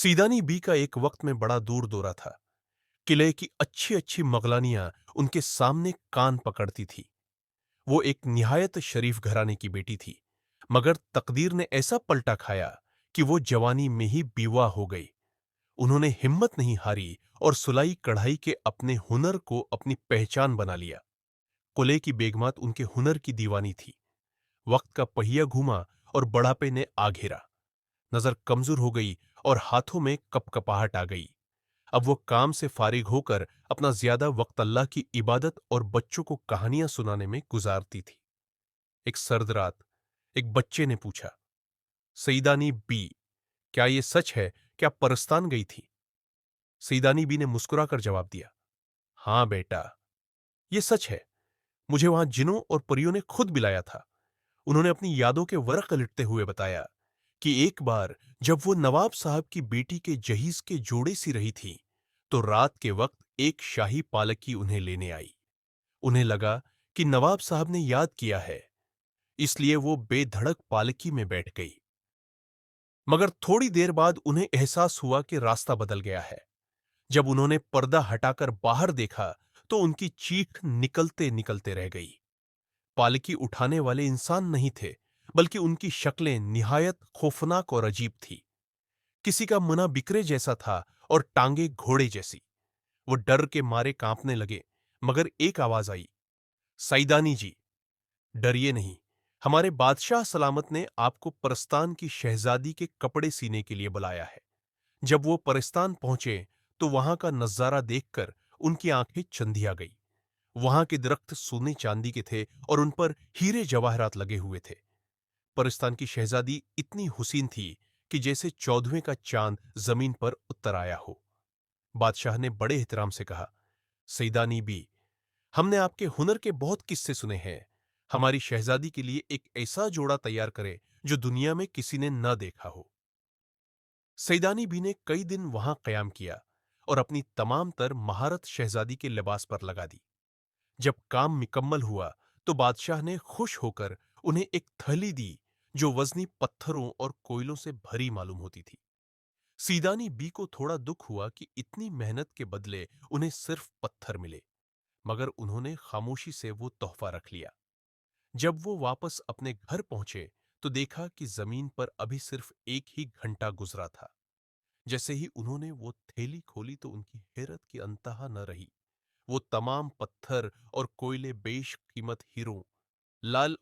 सीदानी B का एक वक्त में बड़ा दूर दौरा था। किले की अच्छी अच्छी मगलानियां उनके सामने कान पकड़ती थी। वो एक निहायत शरीफ घराने की बेटी थी, मगर तकदीर ने ऐसा पलटा खाया कि वो जवानी में ही बीवा हो गई। उन्होंने हिम्मत नहीं हारी और सुलाई कढ़ाई के अपने हुनर को अपनी पहचान बना लिया। कुले की बेगमात उनके हुनर की दीवानी थी। वक्त का पहिया घूमा और बढ़ापे ने आ घेरा। नजर कमजोर हो गई और हाथों में कपकपाहट आ गई। अब वो काम से फारिग होकर अपना ज्यादा वक्त अल्लाह की इबादत और बच्चों को कहानियां सुनाने में गुजारती थी। एक सर्द रात एक बच्चे ने पूछा, सईदानी बी, क्या ये सच है कि आप परस्तान गई थी? सईदानी बी ने मुस्कुराकर जवाब दिया, हां बेटा, ये सच है। मुझे वहां जिनों और परियों ने खुद बिलाया था। उन्होंने अपनी यादों के वर्क लिटते हुए बताया कि एक बार जब वो नवाब साहब की बेटी के जहीज के जोड़े सी रही थी, तो रात के वक्त एक शाही पालकी उन्हें लेने आई। उन्हें लगा कि नवाब साहब ने याद किया है, इसलिए वो बेधड़क पालकी में बैठ गई। मगर थोड़ी देर बाद उन्हें एहसास हुआ कि रास्ता बदल गया है। जब उन्होंने पर्दा हटाकर बाहर देखा, तो उनकी चीख निकलते निकलते रह गई। पालकी उठाने वाले इंसान नहीं थे, बल्कि उनकी शक्लें निहायत खौफनाक और अजीब थी। किसी का मुना बिकरे जैसा था और टांगे घोड़े जैसी। वो डर के मारे कांपने लगे, मगर एक आवाज आई, सईदानी जी, डरिए नहीं। हमारे बादशाह सलामत ने आपको परस्तान की शहजादी के कपड़े सीने के लिए बुलाया है। जब वो परस्तान पहुंचे, तो वहां का नजारा देखकर उनकी आंखें चंधिया गई। वहां के दरख्त सोने चांदी के थे और उन पर हीरे जवाहरात लगे हुए थे। परिस्तान की शहजादी इतनी हुसीन थी कि जैसे 14वें का चांद जमीन पर उतर आया हो। बादशाह ने बड़े एहतराम से कहा, सईदानी बी, हमने आपके हुनर के बहुत किस्से सुने हैं। हमारी शहजादी के लिए एक ऐसा जोड़ा तैयार करें जो दुनिया में किसी ने न देखा हो। सईदानी बी ने कई दिन वहां कयाम किया और अपनी तमाम तर महारत शहजादी के लिबास पर लगा दी। जब काम मुकम्मल हुआ, तो बादशाह ने खुश होकर उन्हें एक थैली दी जो वजनी पत्थरों और कोयलों से भरी मालूम होती थी। सीदानी बी को थोड़ा दुख हुआ कि इतनी मेहनत के बदले उन्हें सिर्फ पत्थर मिले, मगर उन्होंने खामोशी से वो तोहफा रख लिया। जब वो वापस अपने घर पहुंचे, तो देखा कि जमीन पर अभी सिर्फ एक ही घंटा गुजरा था। जैसे ही उन्होंने वो थैली खोली, तो उनकी हैरत की अंतहा न रही। वो तमाम पत्थर और कोयले बेश कीमत हीरों, लाल